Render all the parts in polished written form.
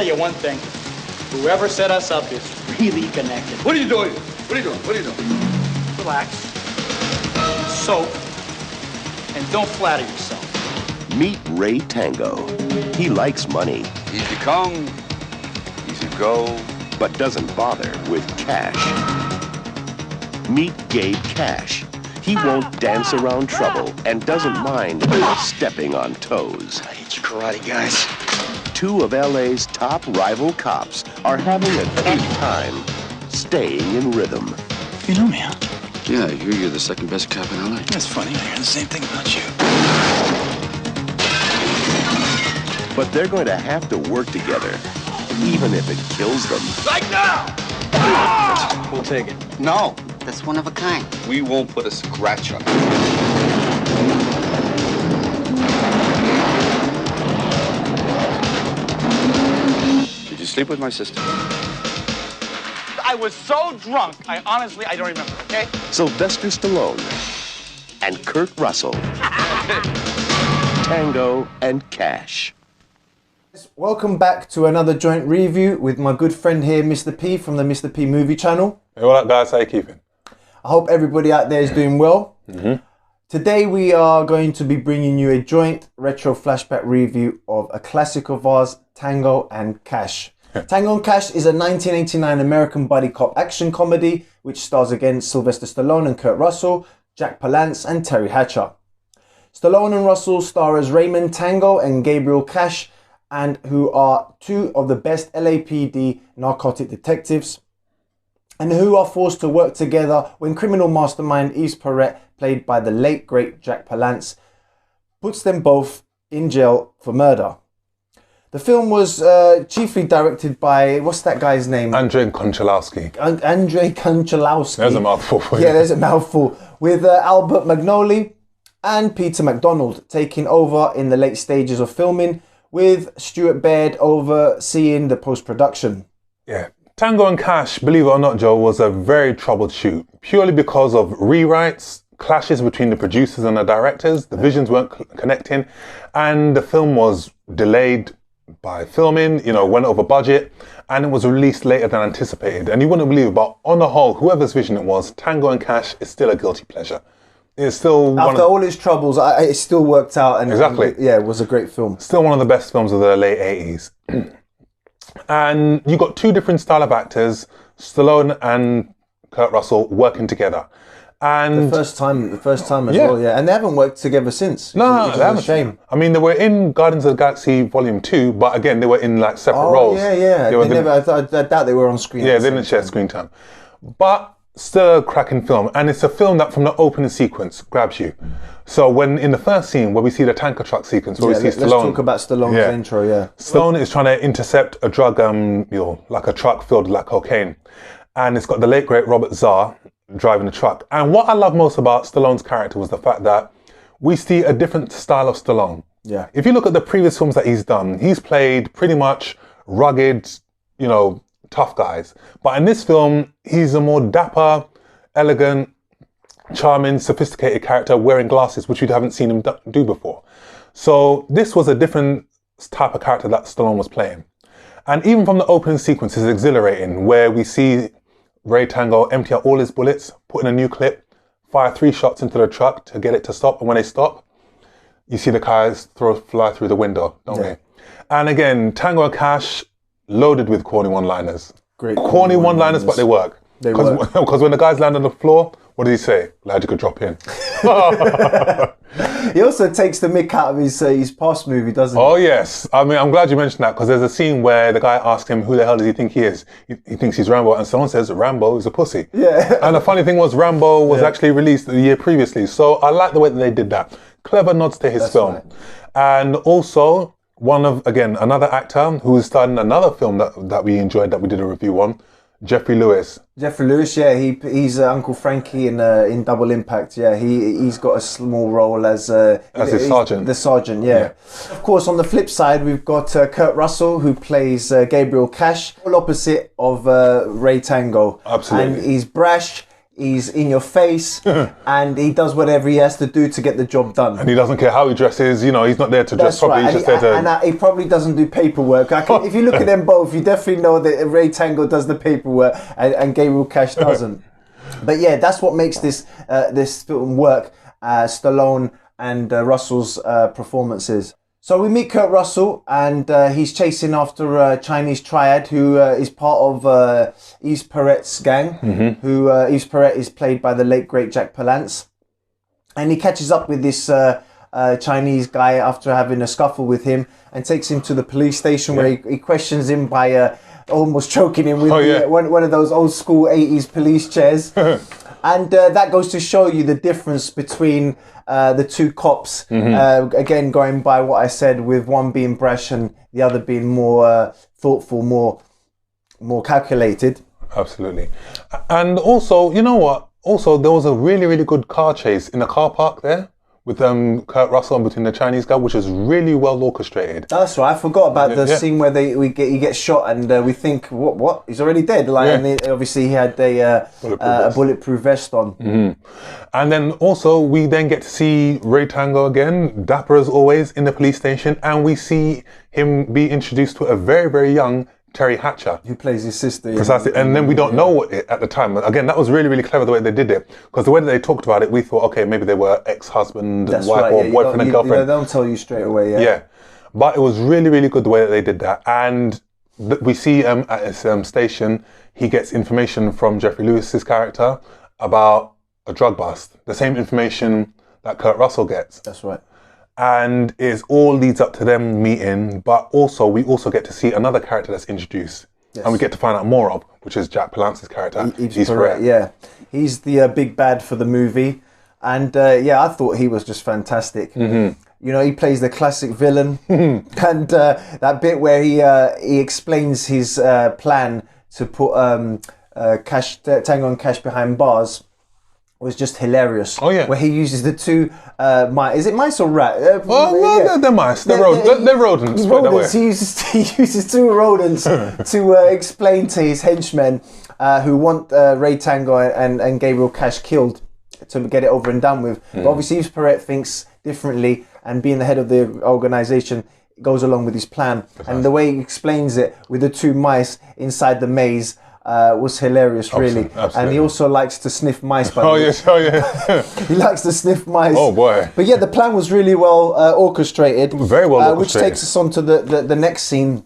tell you one thing. Whoever set us up is really connected. What are you doing? What are you doing? What are you doing? Relax. Soak. And don't flatter yourself. Meet Ray Tango. He likes money. Easy come, easy go. But doesn't bother with cash. Meet Gabe Cash. He won't dance around trouble and doesn't mind stepping on toes. I hate you karate guys. Two of LA's top rival cops are having a good time staying in rhythm. You know me, huh? Yeah, I hear you're the second best cop in LA. That's funny. I hear the same thing about you. But they're going to have to work together, even if it kills them. Like now! We'll take it. No, that's one of a kind. We won't put a scratch on it. Did you sleep with my sister? I was so drunk, I don't remember, okay? Sylvester Stallone and Kurt Russell. Tango and Cash. Welcome back to another joint review with my good friend here, Mr. P from the Mr. P movie channel. Hey, what up guys, how you keeping? I hope everybody out there is doing well. Today we are going to be bringing you a joint retro flashback review of a classic of ours, Tango and Cash. Tango and Cash is a 1989 American buddy cop action comedy which stars again Sylvester Stallone and Kurt Russell, Jack Palance and Terry Hatcher. Stallone and Russell star as Raymond Tango and Gabriel Cash, and who are two of the best LAPD narcotic detectives, and who are forced to work together when criminal mastermind Yves Perret, played by the late great Jack Palance, puts them both in jail for murder. The film was chiefly directed by, what's that guy's name? Andrei Konchalovsky. Andrei Konchalovsky. There's a mouthful for you. Yeah, there's a mouthful. With Albert Magnoli and Peter MacDonald taking over in the late stages of filming, with Stuart Baird overseeing the post-production. Yeah. Tango and Cash, believe it or not, Joe, was a very troubled shoot, purely because of rewrites, clashes between the producers and the directors, the visions weren't connecting, and the film was delayed by filming, went over budget, and it was released later than anticipated. And you wouldn't believe it, but on the whole, whoever's vision it was, Tango and Cash is still a guilty pleasure. It's still after all its troubles, it still worked out, and exactly, it was a great film. Still one of the best films of the late 80s. And you got two different style of actors, Stallone and Kurt Russell, working together. And the first time as well, yeah. And they haven't worked together since. No, which they haven't. A shame. I mean, they were in Guardians of the Galaxy Volume 2, but again, they were in like separate roles. Yeah. I doubt they were on screen. Yeah, they didn't share screen time. But still a cracking film, and it's a film that from the opening sequence grabs you. So when in the first scene where we see the tanker truck sequence where we see Stallone. Let's talk about Stallone's intro, yeah. Stallone is trying to intercept a drug, like a truck filled with like cocaine. And it's got the late great Robert Zarr driving the truck. And what I love most about Stallone's character was the fact that we see a different style of Stallone. Yeah. If you look at the previous films that he's done, he's played pretty much rugged, tough guys. But in this film, he's a more dapper, elegant, charming, sophisticated character wearing glasses, which you haven't seen him do before. So this was a different type of character that Stallone was playing. And even from the opening sequence, it's exhilarating, where we see Ray Tango empty out all his bullets, put in a new clip, fire 3 shots into the truck to get it to stop. And when they stop, you see the cars fly through the window, don't they? And again, Tango and Cash, loaded with corny one-liners. Great corny one-liners, but they work. Because when the guys land on the floor, what did he say? Glad you could drop in. He also takes the mick out of his past movie, doesn't he? Oh, yes. I mean, I'm glad you mentioned that, because there's a scene where the guy asks him, who the hell does he think he is? He thinks he's Rambo, and someone says, Rambo is a pussy. Yeah. And the funny thing was, Rambo was actually released the year previously. So I like the way that they did that. Clever nods to his film. Right. And also, another actor who starred in another film that we enjoyed, that we did a review on, Jeffrey Lewis. Jeffrey Lewis, yeah, he's Uncle Frankie in Double Impact. Yeah, he's got a small role as his sergeant. The sergeant, yeah. Of course, on the flip side, we've got Kurt Russell, who plays Gabriel Cash, all opposite of Ray Tango. Absolutely. And he's brash, He's in your face, and he does whatever he has to do to get the job done. And he doesn't care how he dresses. You know, he's not there to dress properly. Right. He's just there to... And he probably doesn't do paperwork. If you look at them both, you definitely know that Ray Tango does the paperwork and Gabriel Cash doesn't. But yeah, that's what makes this film work. Stallone and Russell's performances. So we meet Kurt Russell, and he's chasing after a Chinese triad who is part of Yves Perret's gang. Who Yves Perret is played by the late great Jack Palance, and he catches up with this Chinese guy after having a scuffle with him, and takes him to the police station where he questions him by almost choking him with one of those old school 80s police chairs. And that goes to show you the difference between the two cops. Again, going by what I said, with one being brash and the other being more thoughtful, more calculated. Absolutely. And also, you know what? Also, there was a really, really good car chase in the car park there with Kurt Russell and between the Chinese guy, which is really well orchestrated. That's right. I forgot about the scene where he gets shot, and we think, what? He's already dead. And obviously he had a bulletproof vest on. And then also we then get to see Ray Tango again, dapper as always, in the police station, and we see him be introduced to a very, very young Terry Hatcher, who plays his sister. Precisely. And then we don't know it at the time. Again, that was really, really clever the way they did it. Because the way that they talked about it, we thought, okay, maybe they were ex-husband and wife, or boyfriend and girlfriend. They don't tell you straight away, Yeah. But it was really, really good the way that they did that. And we see at his station, he gets information from Jeffrey Lewis's character about a drug bust. The same information that Kurt Russell gets. That's right. And it all leads up to them meeting, but also we also get to see another character that's introduced, and we get to find out more of, which is Jack Palance's character. He's correct. Yeah, he's the big bad for the movie, and I thought he was just fantastic. You know, he plays the classic villain, and that bit where he explains his plan to put Tango and Cash behind bars was just hilarious. Oh yeah, where he uses the two mice. Is it mice or rat? They're mice. They're rodents. He uses two rodents to explain to his henchmen who want Ray Tango and Gabriel Cash killed to get it over and done with. But obviously, Yves Perret thinks differently, and being the head of the organization, goes along with his plan. And the way he explains it with the two mice inside the maze was hilarious, really. Absolutely. And he also likes to sniff mice. He likes to sniff mice. Oh boy! But yeah, the plan was really well orchestrated. Very well orchestrated. Which takes us on to the next scene,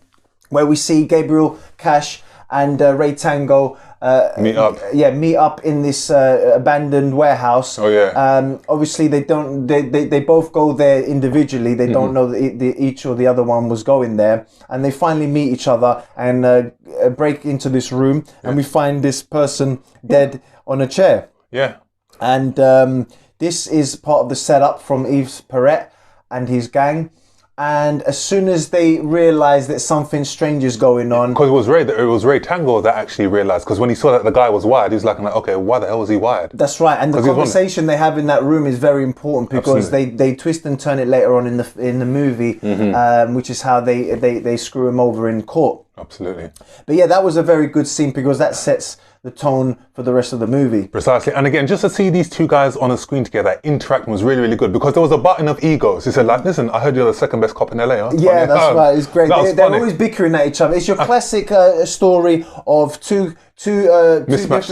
where we see Gabriel Cash and Ray Tango meet up. Meet up in this abandoned warehouse. Oh yeah. Obviously, they don't. They both go there individually. They don't know that each or the other one was going there, and they finally meet each other and break into this room, and we find this person dead on a chair. Yeah. And this is part of the setup from Yves Perret and his gang. And as soon as they realise that something strange is going on, because it was Ray Tango that actually realised. Because when he saw that the guy was wired, he was like, okay, why the hell was he wired? That's right. And the conversation they have in that room is very important, because they twist and turn it later on in the movie, which is how they screw him over in court. Absolutely. But yeah, that was a very good scene, because that sets the tone for the rest of the movie. Precisely. And again, just to see these two guys on a screen together interacting was really, really good, because there was a button of egos. He said, like, listen, I heard you're the second best cop in LA. Huh? Yeah, that's right. It's great. They're always bickering at each other. It's your classic story of two mismatched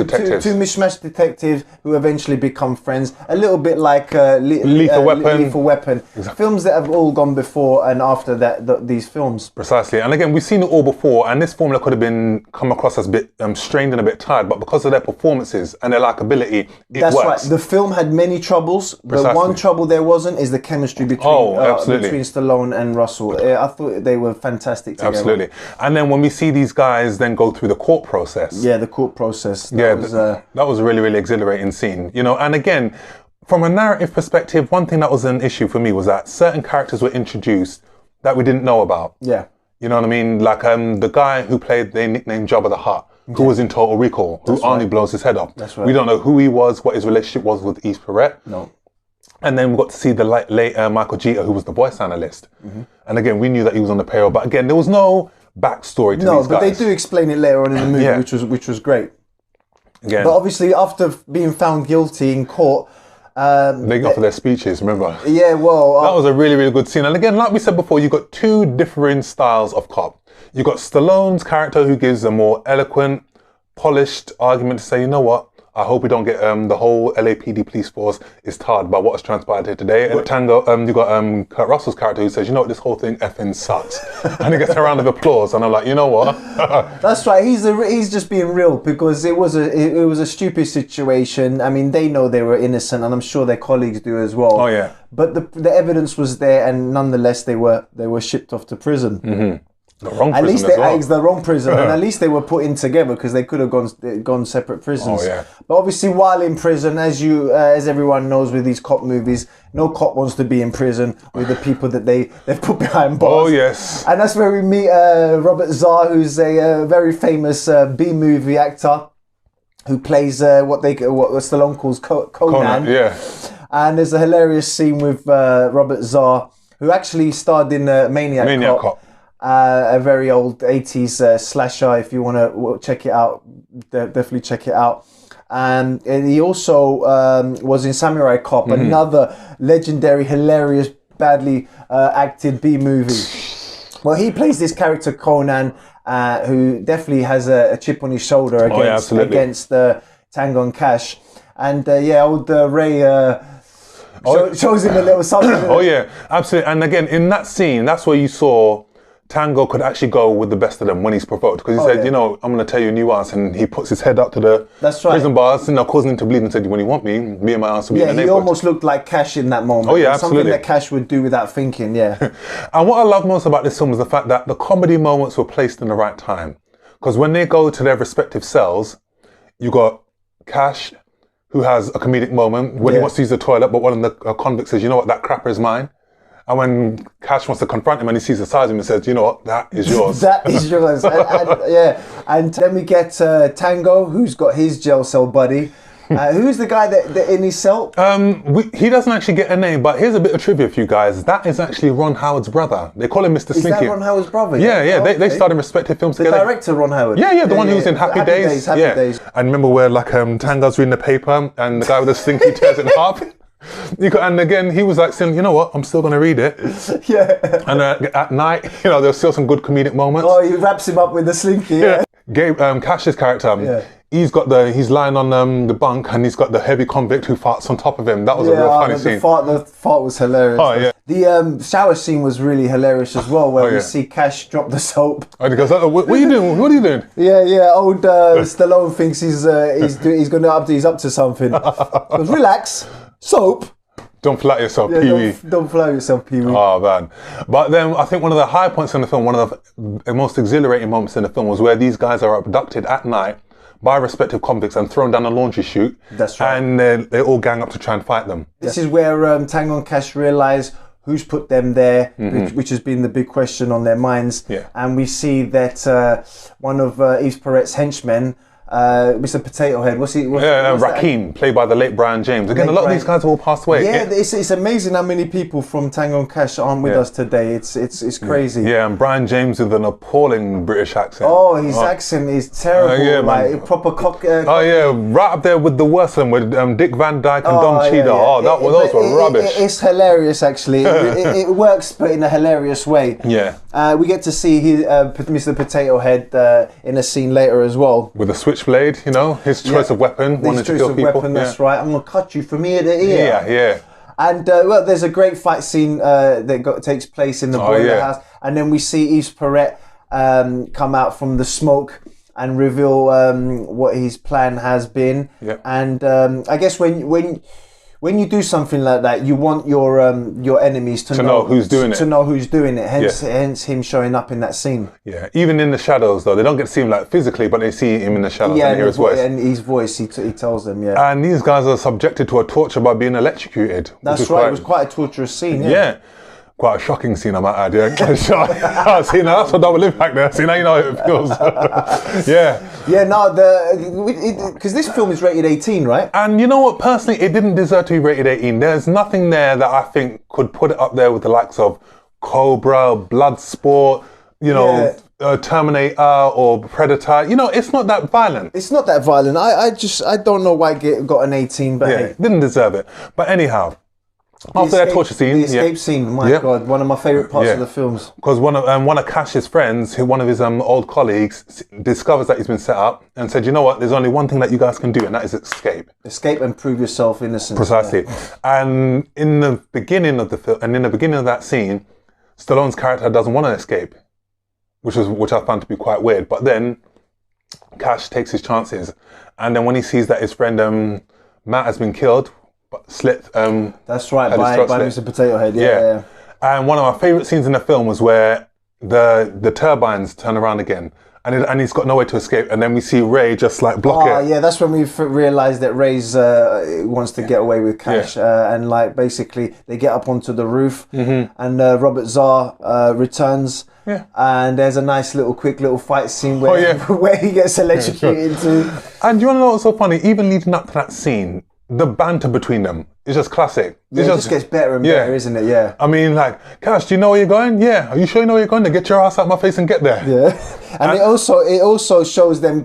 detectives who eventually become friends. A little bit like Lethal Weapon. Exactly. Films that have all gone before and after these films. Precisely. And again, we've seen it all before, and this formula could have come across as a bit strained and a bit tired, but because of their performances and their likability, That's works. right. The film had many troubles. Precisely. The one trouble there wasn't is the chemistry between Stallone and Russell. I thought they were fantastic together. Absolutely. And then when we see these guys then go through the court process. Yeah, the court process. That was a really, really exhilarating scene. You know, and again, from a narrative perspective, one thing that was an issue for me was that certain characters were introduced that we didn't know about. Yeah. You know what I mean? Like the guy who played the nickname Jabba the Hutt, who was in Total Recall, who Arnie blows his head off. That's right. We don't know who he was, what his relationship was with Yves Perret. No. And then we got to see the late Michael Jeter, who was the voice analyst. And again, we knew that he was on the payroll, but again, there was no backstory to these guys. No, but they do explain it later on in the movie, which was great. Again, But obviously, after being found guilty in court, they got for their speeches, remember? yeah, well, That was a really, really good scene. And again, like we said before, you've got two differing styles of cop. You've got Stallone's character who gives a more eloquent, polished argument to say, you know what, I hope we don't get the whole LAPD police force is tarred by what has transpired here today. And Tango, you've got Kurt Russell's character who says, you know what, this whole thing effing sucks. And he gets a round of applause. And I'm like, you know what? that's right. He's just being real, because it was a stupid situation. I mean, they know they were innocent, and I'm sure their colleagues do as well. Oh, yeah. But the evidence was there, and nonetheless they were shipped off to prison. Mm-hmm. The wrong At prison least as well. it's the wrong prison, and at least they were put in together, because they could have gone separate prisons. Oh, yeah. But obviously, while in prison, as everyone knows with these cop movies, no cop wants to be in prison with the people that they've put behind bars. Oh, yes. And that's where we meet Robert Zarr, who's a very famous B-movie actor who plays what Stallone calls Conan. Yeah. And there's a hilarious scene with Robert Zarr, who actually starred in Maniac Cop. A very old 80s slasher. If you want to check it out, definitely check it out. And he also was in Samurai Cop, another legendary, hilarious, badly acted B movie. Well, he plays this character Conan, who definitely has a chip on his shoulder against Tango and Cash. And old Ray shows him a little something. Oh yeah, absolutely. And again, in that scene, that's where you saw Tango could actually go with the best of them when he's provoked, because he said, you know, I'm going to tell you a nuance, and he puts his head up to the prison bars, causing him to bleed, and said, when you want me and my ass will be in the neighborhood. He almost looked like Cash in that moment. Oh yeah, absolutely. Something that Cash would do without thinking, yeah. And what I love most about this film is the fact that the comedy moments were placed in the right time, because when they go to their respective cells, you got Cash, who has a comedic moment when he wants to use the toilet, but one of the convicts says, you know what, that crapper is mine. And when Cash wants to confront him and he sees the size of him, he says, you know what, that is yours. That is yours. And then we get Tango, who's got his jail cell buddy. Who's the guy that in his cell? He doesn't actually get a name, but here's a bit of trivia for you guys. That is actually Ron Howard's brother. They call him Mr. Stinky. Is that Ron Howard's brother? Yeah. They starred in respective films together. The director, Ron Howard? Yeah, the one who was in Happy Days. Happy Days. And remember where Tango's reading the paper and the guy with the Stinky tears it in half? And again, he was like saying, you know what, I'm still going to read it. Yeah. And at night, there's still some good comedic moments. Oh, he wraps him up with the Slinky. Yeah. Cash's character, he's lying on the bunk, and he's got the heavy convict who farts on top of him. That was a real funny scene. The fart was hilarious. Oh, yeah. The shower scene was really hilarious as well, where we see Cash drop the soap. And he goes, what are you doing? What are you doing? Yeah. Old Stallone thinks he's up to something. He goes, relax. Soap. Don't flatter yourself, Pee-wee. Don't flatter yourself, Pee-wee. Oh, man. But then I think one of the high points in the film, one of the most exhilarating moments in the film was where these guys are abducted at night by respective convicts and thrown down a laundry chute. That's right. And they all gang up to try and fight them. This is where Tango and Cash realise who's put them there, which has been the big question on their minds. Yeah. And we see that one of Yves Perret's henchmen, Mr. Potato Head, Rakim, played by the late Brian James. Again, a lot of these guys have all passed away. Yeah, it's amazing how many people from Tango and Cash aren't with us today. It's crazy. Yeah, and Brian James with an appalling British accent. Oh, his accent is terrible. Proper cock. Right up there with the worst of them, with Dick Van Dyke and Don Cheadle. Those were rubbish. It's hilarious, actually. it works, but in a hilarious way. Yeah. We get to see Mr. Potato Head in a scene later as well. With a switchblade, his choice of weapon, wanting to kill people. That's right. I'm going to cut you from ear to ear. Yeah. And there's a great fight scene that takes place in the boiler house. And then we see Yves Perret come out from the smoke and reveal what his plan has been. Yeah. And I guess when you do something like that, you want your enemies to know who's doing it. To know who's doing it. Hence him showing up in that scene. Yeah. Even in the shadows, though, they don't get to see him physically, but they see him in the shadows and hear his voice. And his voice, he tells them. Yeah. And these guys are subjected to a torture by being electrocuted. That's right. It was quite a torturous scene. Yeah. Quite a shocking scene, I might add. Yeah. See, now that's a double impact there. See, now you know how it feels. Yeah. Yeah, no, because this film is rated 18, right? And you know what? Personally, it didn't deserve to be rated 18. There's nothing there that I think could put it up there with the likes of Cobra, Bloodsport, Terminator or Predator. You know, it's not that violent. It's not that violent. I don't know why it got an 18, but hey. Didn't deserve it. But anyhow, after that torture scene, the escape scene, my God, one of my favourite parts of the films. Because one of Cash's friends, one of his old colleagues, discovers that he's been set up and said, you know what, there's only one thing that you guys can do, and that is escape. Escape and prove yourself innocent. Precisely. Yeah. And in the beginning of the film, and in the beginning of that scene, Stallone's character doesn't want to escape, which I found to be quite weird. But then Cash takes his chances, and then when he sees that his friend Matt has been killed, slit. That's right, by Mr. Potato Head. Yeah. And one of my favourite scenes in the film was where the turbines turn around again, and he's got nowhere to escape, and then we see Ray just like block it. Oh yeah, that's when we realised that Ray's wants to get away with Cash, and like basically they get up onto the roof, and Robert Zarr returns. Yeah. And there's a nice quick little fight scene where where he gets electrocuted into. And do you want to know what's so funny? Even leading up to that scene, the banter between them is just classic. It just gets better and better, isn't it? Yeah. I mean, like, Cash, do you know where you're going? Yeah. Are you sure you know where you're going? Then get your ass out my face and get there. Yeah. And it also shows them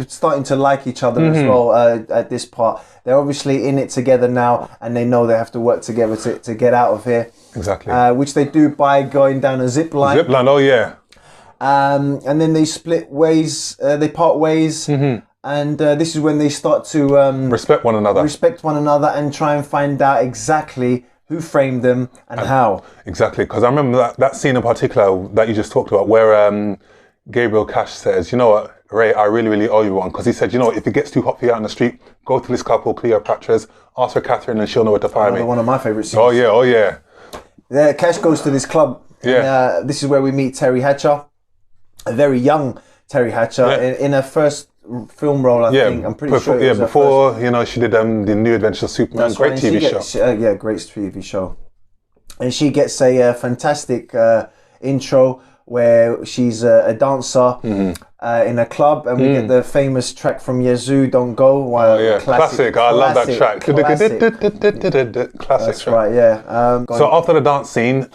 starting to like each other as well at this part. They're obviously in it together now, and they know they have to work together to get out of here. Exactly. Which they do by going down a zip line. Zip line, oh yeah. And then they split ways. They part ways. And this is when they start to respect one another and try and find out exactly who framed them and how. Exactly, because I remember that scene in particular that you just talked about where Gabriel Cash says, you know what, Ray, I really, really owe you one. Because he said, you know what, if it gets too hot for you out in the street, go to this couple, Cleopatra's, ask for Catherine and she'll know where to find me. One of my favourite scenes. Oh yeah. Yeah, Cash goes to this club. Yeah. And, this is where we meet Terry Hatcher, a very young Terry Hatcher, in her first film role, I think. I'm pretty sure. Yeah, before she did the New Adventures of Superman. Great TV show. Great TV show. And she gets a fantastic intro where she's a dancer in a club, and we get the famous track from Yazoo, "Don't Go." Classic. I love that track. Classic. That's track. Right. Yeah. So after the dance scene,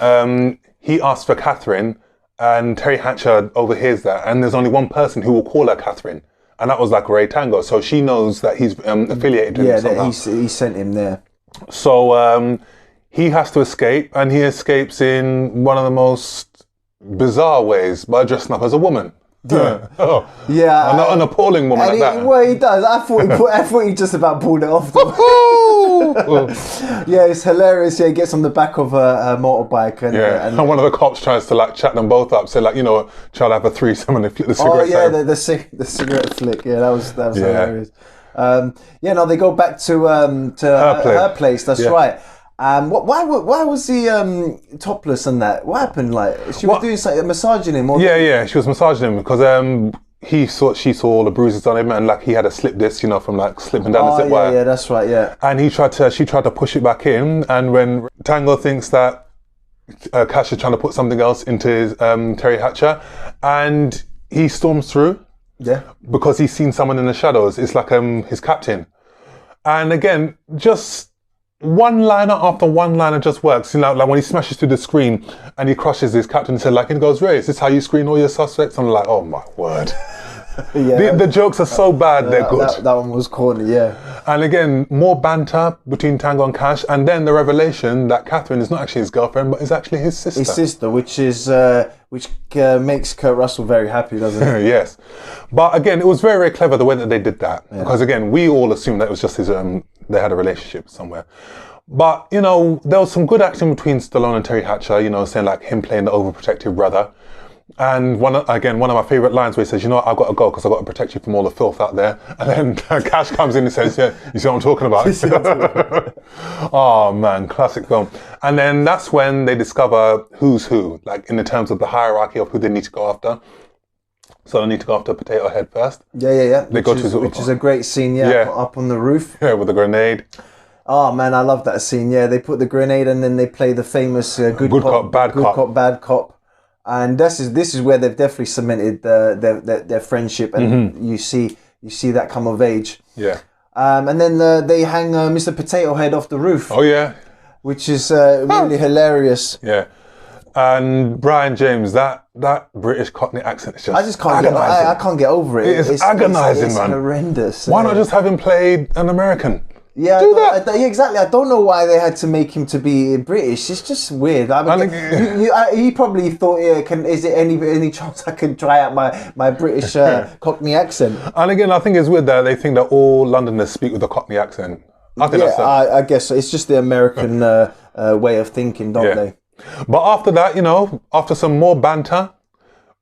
he asks for Catherine, and Terry Hatcher overhears that, and there's only one person who will call her Catherine. And that was like Ray Tango, so she knows that he's affiliated with him somehow. Yeah, he sent him there. So he has to escape, and he escapes in one of the most bizarre ways by dressing up as a woman. Yeah, an appalling woman like that. Well, he does. I thought he just about pulled it off. Yeah, it's hilarious. Yeah, he gets on the back of a motorbike, and one of the cops tries to like chat them both up, say like, you know, try to have a threesome and flick the cigarette. Oh yeah, the cigarette flick. Yeah, that was hilarious. No, they go back to her place. That's right. Why was he topless and that? What happened? Like she was doing something, massaging him. She was massaging him because she saw all the bruises on him, and like he had a slip disc, you know, from like slipping down the zip wire. Yeah, that's right. Yeah. And she tried to push it back in, and when Tango thinks that Cash is trying to put something else into his Terry Hatcher, and he storms through. Yeah. Because he's seen someone in the shadows. It's like his captain, and again just. One-liner after one-liner just works. You know, like when he smashes through the screen and he crushes his captain and said, like, and he goes, Ray, is this how you screen all your suspects? I'm like, oh my word. The jokes are so bad, they're good. That one was corny, yeah. And again, more banter between Tango and Cash, and then the revelation that Catherine is not actually his girlfriend, but is actually his sister. His sister, which makes Kurt Russell very happy, doesn't it? Yes. But again, it was very, very clever the way that they did that. Yeah. Because again, we all assumed that it was just his, they had a relationship somewhere. But, you know, there was some good acting between Stallone and Terry Hatcher, you know, saying like him playing the overprotective brother. And one of my favourite lines where he says, you know what, I've got to go because I've got to protect you from all the filth out there. And then Cash comes in and says, yeah, you see what I'm talking about? Oh man, classic film. And then that's when they discover who's who, like in the terms of the hierarchy of who they need to go after. So they need to go after Potato Head first. Yeah. Which is a great scene, up on the roof. Yeah, with a grenade. Oh man, I love that scene. Yeah, they put the grenade and then they play the famous good cop, bad cop. And this is where they've definitely cemented their friendship, and you see that come of age. Yeah. And then they hang Mr. Potato Head off the roof. Oh yeah. Which is really hilarious. Yeah. And Brian James, that British Cockney accent is just I just can't get, I can't get over it. It's agonizing, it's man. Horrendous. Why not just have him play an American? Yeah, Do that. Yeah, exactly. I don't know why they had to make him to be British. It's just weird. I mean, he probably thought, is there any chance I can try out my British Cockney accent? And again, I think it's weird that they think that all Londoners speak with a Cockney accent. I think that's I guess so. It's just the American way of thinking, don't they? But after that, you know, after some more banter,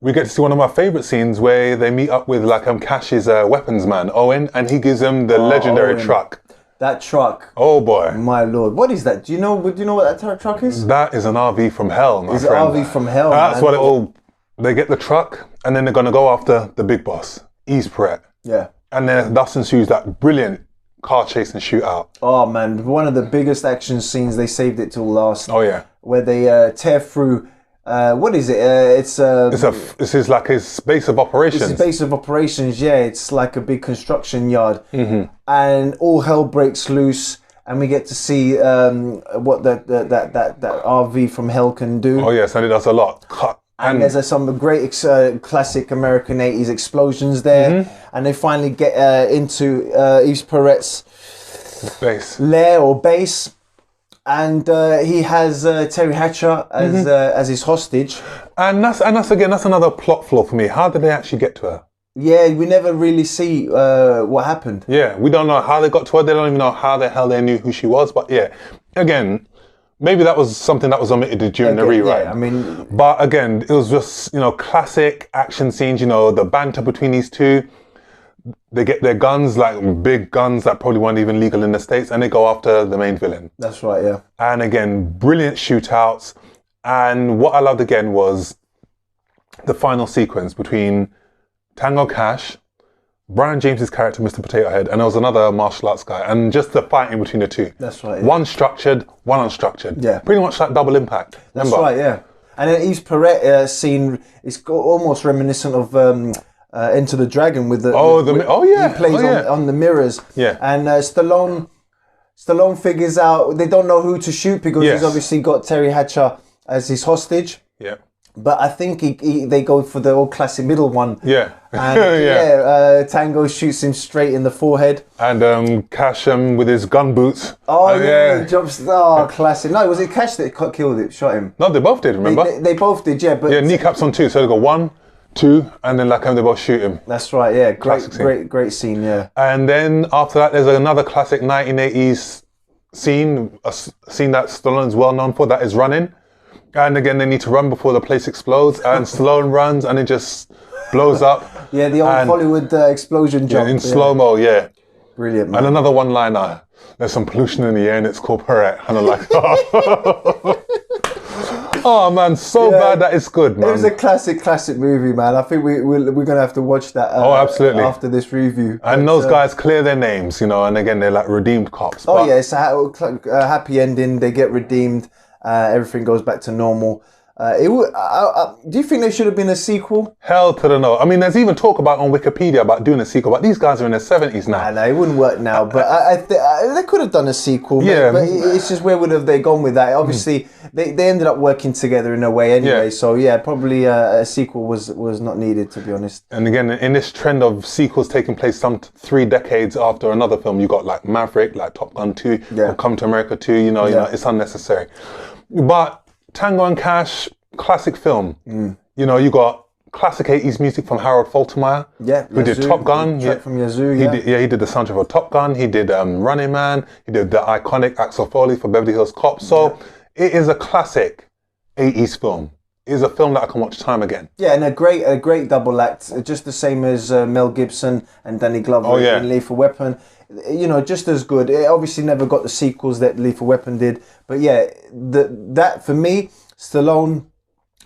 we get to see one of my favourite scenes where they meet up with like Cash's weapons man, Owen, and he gives him the legendary Owen. truck. That truck. Oh boy. My lord. What is that? Do you know what that truck is? That is an RV from hell, my It's friend. an RV from hell, That's man. what it all... They get the truck, and then they're going to go after the big boss, East Perret. Yeah. And then thus ensues that brilliant car chase and shootout. Oh man, one of the biggest action scenes. They saved it till last. Oh yeah. Where they tear through. What is it? It's This is like his base of operations. It's his base of operations. Yeah, it's like a big construction yard, and all hell breaks loose. And we get to see what that RV from hell can do. Oh yes, and it does a lot. Cut. And there's some great classic American 80s explosions there. And they finally get into East Perret's base. lair or base. And he has Terry Hatcher as his hostage. And that's another plot flaw for me. How did they actually get to her? Yeah, we never really see what happened. Yeah, we don't know how they got to her. They don't even know how the hell they knew who she was. But yeah, again, maybe that was something that was omitted during the rewrite. Yeah, I mean, but again, it was just, you know, classic action scenes. You know, the banter between these two. They get their guns, like big guns that probably weren't even legal in the States, and they go after the main villain. That's right, yeah. And again, brilliant shootouts. And what I loved again was the final sequence between Tango Cash, Brian James's character, Mr. Potato Head, and there was another martial arts guy, and just the fighting between the two. That's right. Yeah. One structured, one unstructured. Yeah. Pretty much like Double Impact. That's right, yeah. And then East Perret scene is almost reminiscent of Enter the Dragon with the... He plays on the mirrors. Yeah. And Stallone figures out, they don't know who to shoot because he's obviously got Terry Hatcher as his hostage. Yeah. But I think they go for the old classic middle one. Yeah. And Tango shoots him straight in the forehead. And Cash with his gun boots. Oh yeah, he jumps. Oh, classic. No, was it Cash that killed it, shot him? No, they both did, remember? They both did, yeah. But kneecaps on two. So they go 1, 2, and then they both shoot him. That's right, yeah. Great scene, yeah. And then after that, there's another classic 1980s scene, a scene that Stallone's well known for, that is running. And again, they need to run before the place explodes, and Stallone runs, and it just blows up. Yeah, the old Hollywood explosion jump. Yeah, in slow-mo, yeah. Brilliant, man. And another one-liner, there's some pollution in the air, and it's called Perret. And I'm like, oh man, so bad that it's good, man. It was a classic movie, man. I think we're going to have to watch that absolutely. After this review. And those guys clear their names, you know, and again, they're like redeemed cops. Oh yeah, it's a happy ending. They get redeemed. Everything goes back to normal. Do you think there should have been a sequel? Hell to the no. I mean, there's even talk about on Wikipedia about doing a sequel, but these guys are in their 70s now. No, it wouldn't work now. But they could have done a sequel. Yeah. But it's just where would have they gone with that? Obviously, they ended up working together in a way anyway. Yeah. So yeah, probably a sequel was not needed, to be honest. And again, in this trend of sequels taking place some 3 decades after another film, you got like Maverick, like Top Gun 2, or Come to America 2. You know, it's unnecessary. But Tango and Cash, classic film. You know, you got classic 80s music from Harold Faltermeyer. Yeah, who did Top Gun. Track from Yazoo, he did the soundtrack for Top Gun. He did Running Man. He did the iconic Axel Foley for Beverly Hills Cop. So it is a classic 80s film. It is a film that I can watch time again. Yeah, and a great double act, just the same as Mel Gibson and Danny Glover in Lethal Weapon. You know, just as good. It obviously never got the sequels that Lethal Weapon did, but yeah, that for me, Stallone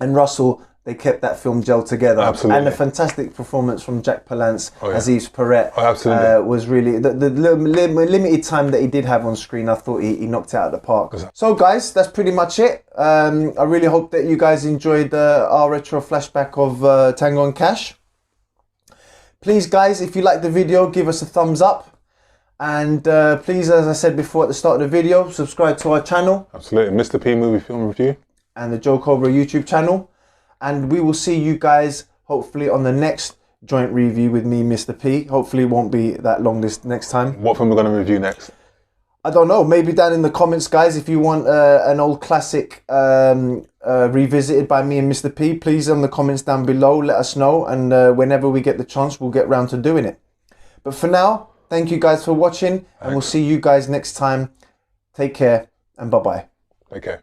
and Russell, they kept that film gel together. Absolutely. And the fantastic performance from Jack Palance as East Perret was really the limited time that he did have on screen. I thought he knocked it out of the park. Exactly. So guys, that's pretty much it. I really hope that you guys enjoyed our retro flashback of Tango and Cash. Please guys, if you like the video, give us a thumbs up. And please, as I said before at the start of the video, subscribe to our channel. Absolutely. Mr. P Movie Film Review. and the Joe Cobra YouTube channel. And we will see you guys hopefully on the next joint review with me, Mr. P. Hopefully it won't be that long this next time. What film are we going to review next? I don't know. Maybe down in the comments, guys, if you want an old classic revisited by me and Mr. P, please in the comments down below, let us know. And whenever we get the chance, we'll get round to doing it. But for now, thank you guys for watching. And we'll see you guys next time. Take care and bye-bye. Okay.